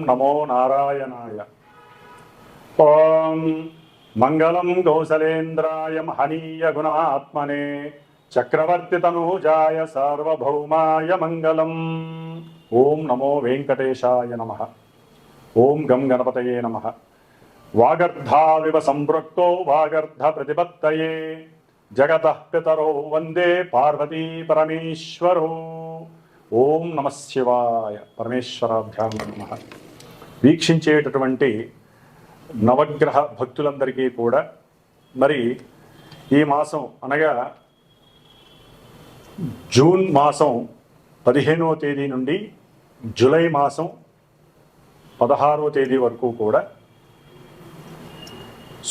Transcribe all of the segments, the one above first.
నమో నారాయణాయ. ఓం మంగళం కౌసలేంద్రాయ మహనీయ గుణాత్మనే చక్రవర్తి తనూజాయ సార్వభౌమాయ మంగళం. ఓం నమో వెంకటేశాయ నమః. ఓం గం గణపతయే నమః. వాగర్ధావివ సంపృక్తో వాగర్ధ ప్రతిపత్తయే జగతః పితరో వందే పార్వతీ పరమేశ్వరో. ఓం నమః శివాయ. పరమేశ్వరాభ్యాం నమః. వీక్షించేటటువంటి నవగ్రహ భక్తులందరికీ కూడా మరి ఈ మాసం అనగా జూన్ మాసం 15వ తేదీ నుండి జూలై మాసం 16వ తేదీ వరకు కూడా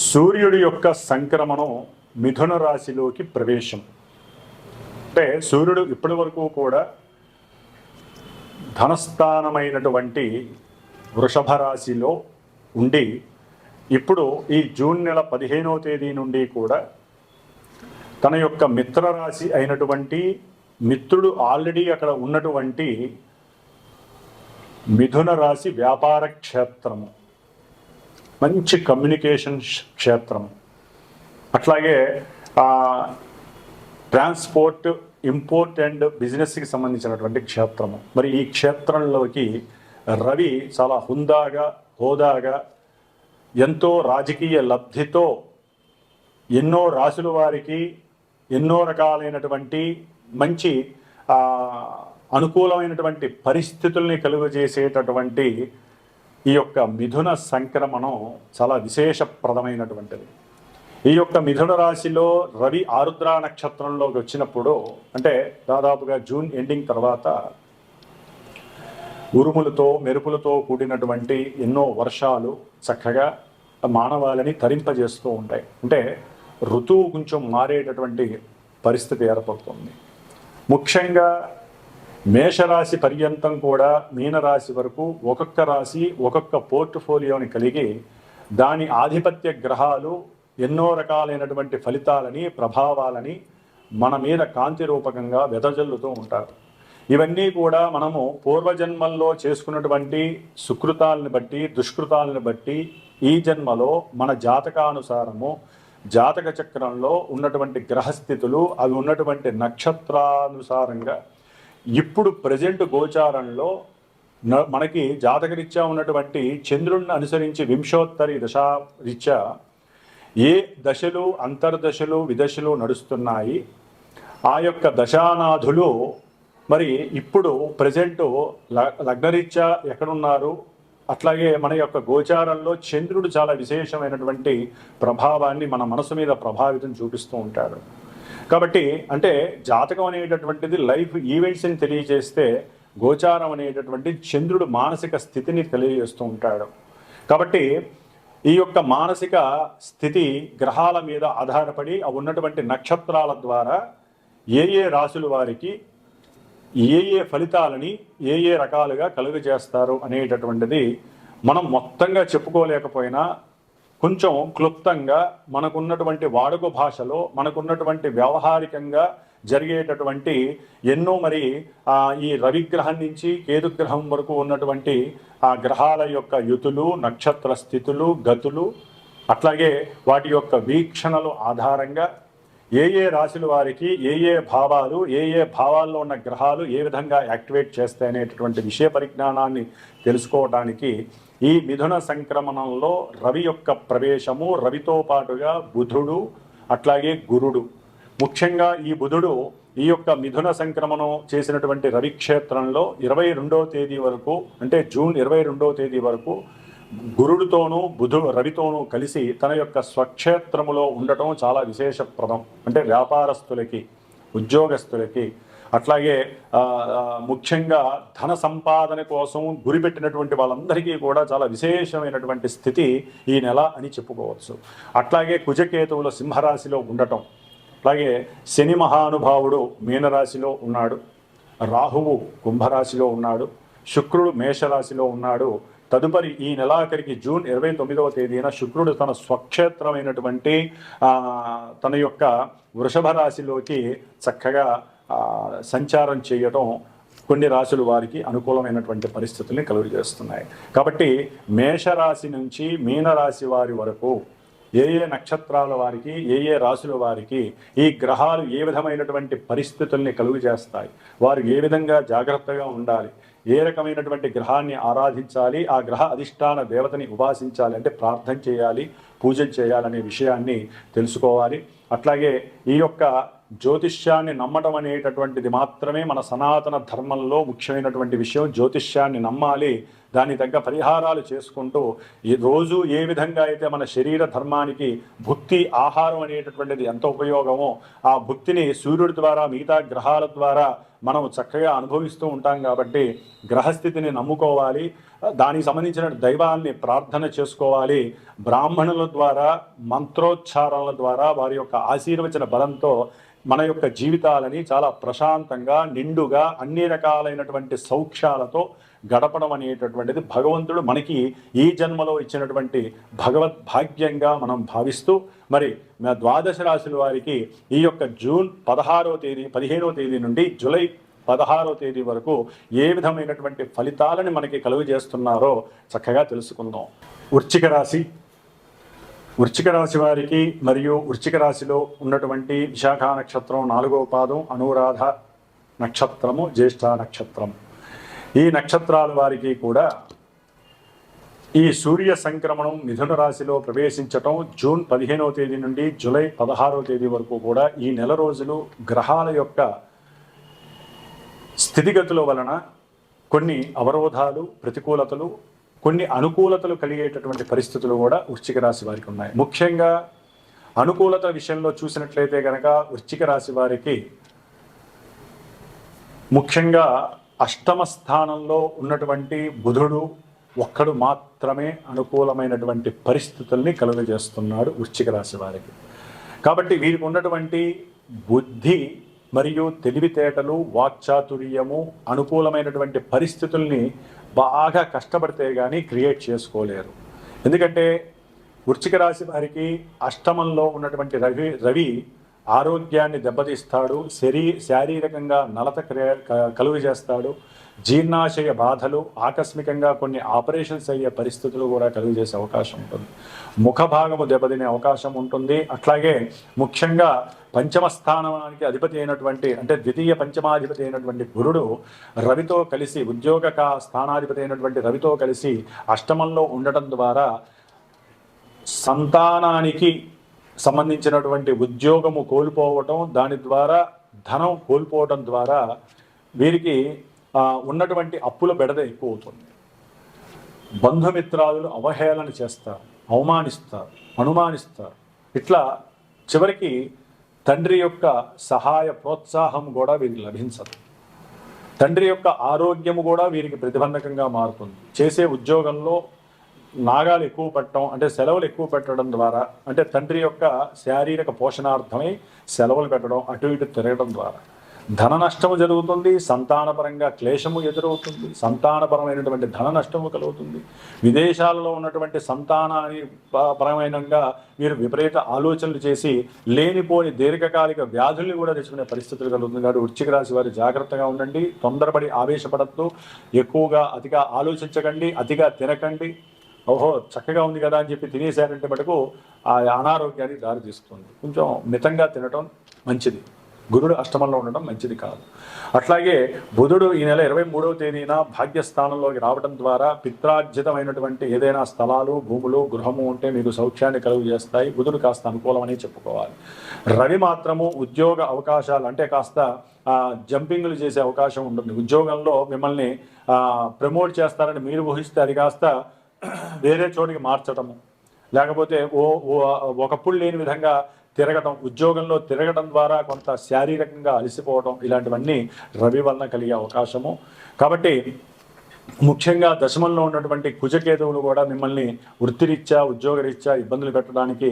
సూర్యుడి యొక్క సంక్రమణం మిథున రాశిలోకి ప్రవేశం. అంటే సూర్యుడు ఇప్పటి వరకు కూడా ధనస్థానమైనటువంటి వృషభ రాశిలో ఉండి ఇప్పుడు ఈ జూన్ నెల 15వ తేదీ నుండి కూడా తన యొక్క మిత్రరాశి అయినటువంటి మిత్రుడు ఆల్రెడీ అక్కడ ఉన్నటువంటి మిథున రాశి వ్యాపార క్షేత్రము, మంచి కమ్యూనికేషన్ క్షేత్రము, అట్లాగే ట్రాన్స్పోర్ట్, ఇంపోర్ట్ అండ్ బిజినెస్కి సంబంధించినటువంటి క్షేత్రము. మరి ఈ క్షేత్రంలోకి రవి చాలా హుందాగా, హోదాగా, ఎంతో రాజకీయ లబ్ధితో ఎన్నో రాశుల వారికి ఎన్నో రకాలైనటువంటి మంచి అనుకూలమైనటువంటి పరిస్థితుల్ని కలుగజేసేటటువంటి ఈ యొక్క మిథున సంక్రమణం చాలా విశేషప్రదమైనటువంటిది. ఈ యొక్క మిథున రాశిలో రవి ఆరుద్ర నక్షత్రంలోకి వచ్చినప్పుడు, అంటే దాదాపుగా జూన్ ఎండింగ్ తర్వాత ఉరుములతో మెరుపులతో కూడినటువంటి ఎన్నో వర్షాలు చక్కగా మానవాళిని తరింపజేస్తూ ఉంటాయి. అంటే ఋతువు కొంచెం మారేటటువంటి పరిస్థితి ఏర్పడుతుంది. ముఖ్యంగా మేషరాశి పర్యంతం కూడా మీనరాశి వరకు ఒక్కొక్క రాశి ఒక్కొక్క పోర్ట్ఫోలియోని కలిగి దాని ఆధిపత్య గ్రహాలు ఎన్నో రకాలైనటువంటి ఫలితాలని, ప్రభావాలని మన మీద కాంతి రూపకంగా వెదజల్లుతూ ఉంటారు. ఇవన్నీ కూడా మనము పూర్వజన్మల్లో చేసుకున్నటువంటి సుకృతాలను బట్టి, దుష్కృతాలను బట్టి ఈ జన్మలో మన జాతకానుసారము, జాతక చక్రంలో ఉన్నటువంటి గ్రహస్థితులు, అవి ఉన్నటువంటి నక్షత్రానుసారంగా ఇప్పుడు ప్రజెంట్ గోచారంలో మనకి జాతకరీత్యా ఉన్నటువంటి చంద్రుడిని అనుసరించి వింశోత్తరి దశారీత్యా ఏ దశలు, అంతర్దశలు, విదశలు నడుస్తున్నాయి. ఆ యొక్క దశానాథులు మరి ఇప్పుడు ప్రజెంట్ లగ్నరీత్యా ఎక్కడున్నారు, అట్లాగే మన యొక్క గోచారంలో చంద్రుడు చాలా విశేషమైనటువంటి ప్రభావాన్ని మన మనసు మీద ప్రభావితం చూపిస్తూ ఉంటాడు. కాబట్టి అంటే జాతకం అనేటటువంటిది లైఫ్ ఈవెంట్స్ని తెలియజేస్తే, గోచారం అనేటటువంటి చంద్రుడు మానసిక స్థితిని తెలియజేస్తూ ఉంటాడు. కాబట్టి ఈ యొక్క మానసిక స్థితి గ్రహాల మీద ఆధారపడి ఆ ఉన్నటువంటి నక్షత్రాల ద్వారా ఏ ఏ రాశుల వారికి ఏ ఏ ఫలితాలని ఏ ఏ రకాలుగా కలుగజేస్తారు అనేటటువంటిది మనం మొత్తంగా చెప్పుకోలేకపోయినా కొంచెం క్లుప్తంగా మనకున్నటువంటి వాడుక భాషలో, మనకున్నటువంటి వ్యవహారికంగా జరిగేటటువంటి ఎన్నో మరి ఈ రవిగ్రహం నుంచి కేతుగ్రహం వరకు ఉన్నటువంటి ఆ గ్రహాల యొక్క యుతులు, నక్షత్ర స్థితులు, గతులు, అట్లాగే వాటి యొక్క వీక్షణలు ఆధారంగా ఏ ఏ రాశుల వారికి ఏ ఏ భావాలు, ఏ ఏ భావాల్లో ఉన్న గ్రహాలు ఏ విధంగా యాక్టివేట్ చేస్తాయి అనేటటువంటి విషయ పరిజ్ఞానాన్ని తెలుసుకోవడానికి ఈ మిథున సంక్రమణంలో రవి యొక్క ప్రవేశము, రవితో పాటుగా బుధుడు, అట్లాగే గురుడు. ముఖ్యంగా ఈ బుధుడు ఈ యొక్క మిథున సంక్రమణం చేసినటువంటి రవి క్షేత్రంలో 22వ తేదీ వరకు, అంటే జూన్ 22వ తేదీ వరకు గురుడితోనూ రవితోనూ కలిసి తన యొక్క స్వక్షేత్రములో ఉండటం చాలా విశేషప్రదం. అంటే వ్యాపారస్తులకి, ఉద్యోగస్తులకి, అట్లాగే ముఖ్యంగా ధన సంపాదన కోసం గురిపెట్టినటువంటి వాళ్ళందరికీ కూడా చాలా విశేషమైనటువంటి స్థితి ఈ నెల అని చెప్పుకోవచ్చు. అట్లాగే కుజకేతువుల సింహరాశిలో ఉండటం, అలాగే శని మహానుభావుడు మీనరాశిలో ఉన్నాడు, రాహువు కుంభరాశిలో ఉన్నాడు, శుక్రుడు మేషరాశిలో ఉన్నాడు. తదుపరి ఈ నెలాఖరికి జూన్ 29వ తేదీన శుక్రుడు తన స్వక్షేత్రమైనటువంటి తన యొక్క వృషభ రాశిలోకి చక్కగా సంచారం చేయటం కొన్ని రాశుల వారికి అనుకూలమైనటువంటి పరిస్థితుల్ని కలుగజేస్తున్నాయి. కాబట్టి మేషరాశి నుంచి మీనరాశి వారి వరకు ఏ ఏ నక్షత్రాల వారికి, ఏ ఏ రాశుల వారికి ఈ గ్రహాలు ఏ విధమైనటువంటి పరిస్థితుల్ని కలుగు చేస్తాయి, వారు ఏ విధంగా జాగ్రత్తగా ఉండాలి, ఏ రకమైనటువంటి గ్రహాన్ని ఆరాధించాలి, ఆ గ్రహ అధిష్టాన దేవతని ఉపాసించాలి, అంటే ప్రార్థన చేయాలి, పూజలు చేయాలనే విషయాన్ని తెలుసుకోవాలి. అట్లాగే ఈ యొక్క జ్యోతిష్యాన్ని నమ్మటం అనేటటువంటిది మాత్రమే మన సనాతన ధర్మంలో ముఖ్యమైనటువంటి విషయం. జ్యోతిష్యాన్ని నమ్మాలి, దాని తగ్గ పరిహారాలు చేసుకుంటూ ఈ రోజు ఏ విధంగా అయితే మన శరీర ధర్మానికి భుక్తి ఆహారం అనేటటువంటిది ఎంత ఉపయోగమో, ఆ భుక్తిని సూర్యుడి ద్వారా, మిగతా గ్రహాల ద్వారా మనం చక్కగా అనుభవిస్తూ ఉంటాం. కాబట్టి గ్రహస్థితిని నమ్ముకోవాలి, దానికి సంబంధించిన దైవాన్ని ప్రార్థన చేసుకోవాలి. బ్రాహ్మణుల ద్వారా, మంత్రోచ్చారణల ద్వారా, వారి యొక్క ఆశీర్వచన బలంతో మన యొక్క జీవితాలని చాలా ప్రశాంతంగా, నిండుగా, అన్ని రకాలైనటువంటి సౌఖ్యాలతో గడపడం అనేటటువంటిది భగవంతుడు మనకి ఈ జన్మలో ఇచ్చినటువంటి భగవద్భాగ్యంగా మనం భావిస్తూ, మరి ద్వాదశ రాశుల వారికి ఈ యొక్క జూన్ 15వ తేదీ నుండి జూలై 16వ తేదీ వరకు ఏ విధమైనటువంటి ఫలితాలను మనకి కలుగజేస్తున్నారో చక్కగా తెలుసుకుందాం. వృశ్చిక రాశి వారికి మరియు వృశ్చిక రాశిలో ఉన్నటువంటి విశాఖ నక్షత్రం 4వ పాదం, అనురాధ నక్షత్రము, జ్యేష్ఠ నక్షత్రం, ఈ నక్షత్రాల వారికి కూడా ఈ సూర్య సంక్రమణం మిథున రాశిలో ప్రవేశించటం జూన్ 15వ తేదీ నుండి జూలై 16వ తేదీ వరకు కూడా ఈ నెల రోజులు గ్రహాల యొక్క స్థితిగతుల వలన కొన్ని అవరోధాలు, ప్రతికూలతలు, కొన్ని అనుకూలతలు కలిగేటటువంటి పరిస్థితులు కూడా వృశ్చిక రాశి వారికి ఉన్నాయి. ముఖ్యంగా అనుకూలత విషయంలో చూసినట్లయితే కనుక వృశ్చిక రాశి వారికి ముఖ్యంగా అష్టమ స్థానంలో ఉన్నటువంటి బుధుడు ఒక్కడు మాత్రమే అనుకూలమైనటువంటి పరిస్థితుల్ని కలుగజేస్తున్నాడు వృశ్చిక రాశి వారికి. కాబట్టి వీరికి ఉన్నటువంటి బుద్ధి మరియు తెలివితేటలు, వాక్చాతుర్యము, అనుకూలమైనటువంటి పరిస్థితుల్ని బాగా కష్టపడితే కానీ క్రియేట్ చేసుకోలేరు. ఎందుకంటే వృశ్చిక రాశి వారికి అష్టమంలో ఉన్నటువంటి రవి ఆరోగ్యాన్ని దెబ్బతీస్తాడు, శారీరకంగా నలత కలుగు చేస్తాడు, జీర్ణాశయ బాధలు, ఆకస్మికంగా కొన్ని ఆపరేషన్స్ అయ్యే పరిస్థితులు కూడా కలుగు చేసే అవకాశం ఉంటుంది. ముఖ భాగము దెబ్బతినే అవకాశం ఉంటుంది. అట్లాగే ముఖ్యంగా పంచమ స్థానానికి అధిపతి అయినటువంటి, అంటే ద్వితీయ పంచమాధిపతి అయినటువంటి గురుడు రవితో కలిసి, ఉద్యోగ స్థానాధిపతి అయినటువంటి రవితో కలిసి అష్టమంలో ఉండటం ద్వారా సంతానానికి సంబంధించినటువంటి ఉద్యోగము కోల్పోవటం, దాని ద్వారా ధనం కోల్పోవటం ద్వారా వీరికి ఉన్నటువంటి అప్పుల బెడద ఎక్కువ అవుతుంది. బంధుమిత్రాదులు అవహేళన చేస్తారు, అవమానిస్తారు, అనుమానిస్తారు. ఇట్లా చివరికి తండ్రి యొక్క సహాయ ప్రోత్సాహం కూడా వీరికి లభించదు. తండ్రి యొక్క ఆరోగ్యము కూడా వీరికి ప్రతిబంధకంగా మారుతుంది. చేసే ఉద్యోగంలో నాగాలు ఎక్కువ పెట్టడం, అంటే సెలవులు ఎక్కువ పెట్టడం ద్వారా, అంటే తండ్రి యొక్క శారీరక పోషణార్థమై సెలవులు పెట్టడం, అటు ఇటు తిరగడం ద్వారా ధన నష్టము జరుగుతుంది. సంతానపరంగా క్లేశము ఎదురవుతుంది. సంతానపరమైనటువంటి ధన నష్టము కలుగుతుంది. విదేశాలలో ఉన్నటువంటి సంతానాన్ని పరమైనంగా మీరు విపరీత ఆలోచనలు చేసి లేనిపోని దీర్ఘకాలిక వ్యాధుల్ని కూడా తెచ్చుకునే పరిస్థితులు కలుగుతుంది. కాబట్టి వృశ్చిక రాశి వారు జాగ్రత్తగా ఉండండి. తొందరపడి ఆవేశపడద్దు, ఎక్కువగా అతిగా ఆలోచించకండి, అతిగా తినకండి. ఓహో చక్కగా ఉంది కదా అని చెప్పి తినేసారంటే మటుకు ఆ అనారోగ్యానికి దారి తీస్తుంది. కొంచెం మితంగా తినటం మంచిది. గురుడు అష్టమంలో ఉండడం మంచిది కాదు. అట్లాగే బుధుడు ఈ నెల 23వ తేదీన భాగ్యస్థానంలోకి రావడం ద్వారా పిత్రార్జితమైనటువంటి ఏదైనా స్థలాలు, భూములు, గృహము ఉంటే మీకు సౌఖ్యాన్ని కలుగు చేస్తాయి. బుధుడు కాస్త అనుకూలమని చెప్పుకోవాలి. రవి మాత్రము ఉద్యోగ అవకాశాలు, అంటే కాస్త జంపింగ్లు చేసే అవకాశం ఉంటుంది. ఉద్యోగంలో మిమ్మల్ని ప్రమోట్ చేస్తారని మీరు ఊహిస్తే అది కాస్త వేరే చోటికి మార్చడము, లేకపోతే ఒకప్పుడు లేని విధంగా తిరగటం, ఉద్యోగంలో తిరగడం ద్వారా కొంత శారీరకంగా అలసిపోవడం, ఇలాంటివన్నీ రవి వలన కలిగే అవకాశము. కాబట్టి ముఖ్యంగా దశమంలో ఉన్నటువంటి కుజకేతువులు కూడా మిమ్మల్ని వృత్తిరీత్యా, ఉద్యోగరీత్యా ఇబ్బందులు పెట్టడానికి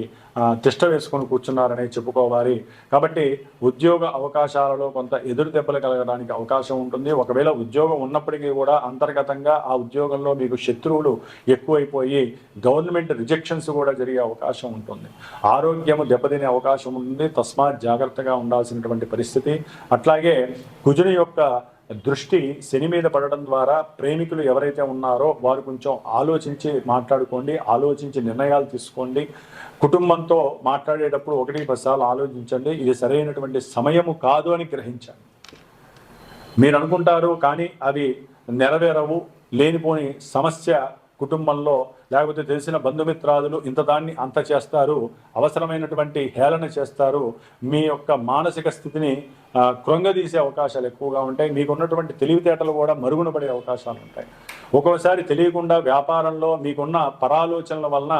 తిష్ట వేసుకొని కూర్చున్నారని చెప్పుకోవాలి. కాబట్టి ఉద్యోగ అవకాశాలలో కొంత ఎదురు దెబ్బలు కలగడానికి అవకాశం ఉంటుంది. ఒకవేళ ఉద్యోగం ఉన్నప్పటికీ కూడా అంతర్గతంగా ఆ ఉద్యోగంలో మీకు శత్రువులు ఎక్కువైపోయి గవర్నమెంట్ రిజెక్షన్స్ కూడా జరిగే అవకాశం ఉంటుంది. ఆరోగ్యము దెబ్బతినే అవకాశం ఉంటుంది. తస్మాత్ జాగ్రత్తగా ఉండాల్సినటువంటి పరిస్థితి. అట్లాగే కుజుని యొక్క దృష్టి శని మీద పడడం ద్వారా ప్రేమికులు ఎవరైతే ఉన్నారో వారు కొంచెం ఆలోచించి మాట్లాడుకోండి, ఆలోచించి నిర్ణయాలు తీసుకోండి. కుటుంబంతో మాట్లాడేటప్పుడు 1-10 సార్లు ఆలోచించండి. ఇది సరైనటువంటి సమయము కాదు అని గ్రహించండి. మీరు అనుకుంటారు కానీ అవి నెరవేరవు, లేనిపోని సమస్య కుటుంబంలో, లేకపోతే తెలిసిన బంధుమిత్రాదులు ఇంత దాన్ని అంత చేస్తారు, అవసరమైనటువంటి హేళన చేస్తారు, మీ యొక్క మానసిక స్థితిని కృంగదీసే అవకాశాలు ఎక్కువగా ఉంటాయి. మీకున్నటువంటి తెలివితేటలు కూడా మరుగున పడే అవకాశాలు ఉంటాయి. ఒక్కోసారి తెలియకుండా వ్యాపారంలో మీకున్న పరాలోచనల వలన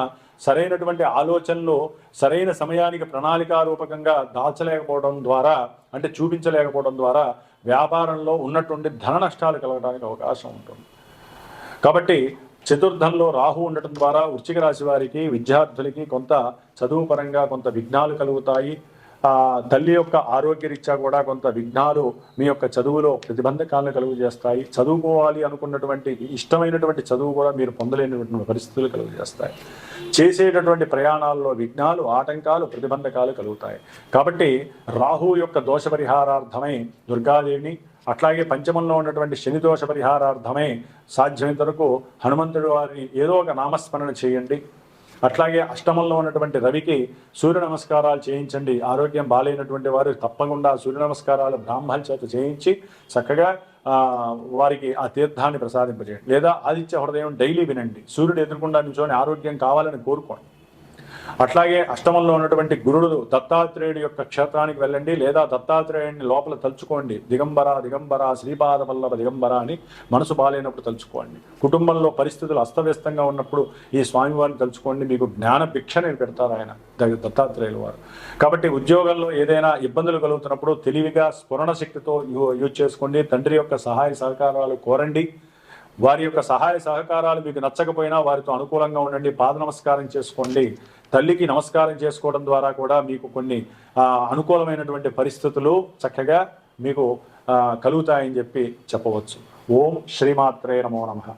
సరైనటువంటి ఆలోచనలు సరైన సమయానికి ప్రణాళికారూపకంగా దాచలేకపోవడం ద్వారా, అంటే చూపించలేకపోవడం ద్వారా వ్యాపారంలో ఉన్నటువంటి ధన నష్టాలు కలగడానికి అవకాశం ఉంటుంది. కాబట్టి చతుర్థంలో రాహు ఉండటం ద్వారా వృశ్చిక రాశి వారికి, విద్యార్థులకి కొంత చదువు పరంగా కొంత విఘ్నాలు కలుగుతాయి. తల్లి యొక్క ఆరోగ్యరీత్యా కూడా కొంత విఘ్నాలు మీ యొక్క చదువులో ప్రతిబంధకాలను కలుగు చేస్తాయి. చదువుకోవాలి అనుకున్నటువంటి ఇష్టమైనటువంటి చదువు కూడా మీరు పొందలేనటువంటి పరిస్థితులు కలుగు చేస్తాయి. చేసేటటువంటి ప్రయాణాల్లో విఘ్నాలు, ఆటంకాలు, ప్రతిబంధకాలు కలుగుతాయి. కాబట్టి రాహు యొక్క దోష పరిహారార్థమై దుర్గాదేవిని, అట్లాగే పంచమంలో ఉన్నటువంటి శని దోష పరిహారార్థమై సాధ్యమైనంత వరకు హనుమంతుడి వారిని ఏదో ఒక నామస్మరణ చేయండి. అట్లాగే అష్టమంలో ఉన్నటువంటి రవికి సూర్య నమస్కారాలు చేయించండి. ఆరోగ్యం బాగాలేనటువంటి వారు తప్పకుండా సూర్య నమస్కారాలు బ్రాహ్మణుల చేత చేయించి చక్కగా వారికి ఆ తీర్థాన్ని ప్రసాదింపజేయండి. లేదా ఆదిత్య హృదయం డైలీ వినండి. సూర్యుడు ఎదుర్కొండా నిల్చొని ఆరోగ్యం కావాలని కోరుకోండి. అట్లాగే అష్టమంలో ఉన్నటువంటి గురుడు దత్తాత్రేయుడి యొక్క క్షేత్రానికి వెళ్ళండి, లేదా దత్తాత్రేయుడిని లోపల తలుచుకోండి. దిగంబర దిగంబర శ్రీపాద వల్లభ దిగంబర అని మనసు బాగాలేనప్పుడు తలుచుకోండి. కుటుంబంలో పరిస్థితులు అస్తవ్యస్తంగా ఉన్నప్పుడు ఈ స్వామివారిని తలుచుకోండి. మీకు జ్ఞాన భిక్షని పెడతారు ఆయన దత్తాత్రేయుల వారు. కాబట్టి ఉద్యోగంలో ఏదైనా ఇబ్బందులు కలుగుతున్నప్పుడు తెలివిగా స్ఫురణ శక్తితో యూజ్ చేసుకోండి. తండ్రి యొక్క సహాయ సహకారాలు కోరండి. వారి యొక్క సహాయ సహకారాలు మీకు నచ్చకపోయినా వారితో అనుకూలంగా ఉండండి. పాద నమస్కారం చేసుకోండి. తల్లికి నమస్కారం చేసుకోవడం ద్వారా కూడా మీకు కొన్ని అనుకూలమైనటువంటి పరిస్థితులు చక్కగా మీకు కలుగుతాయని చెప్పి చెప్పవచ్చు. ఓం శ్రీమాత్రే నమో నమః.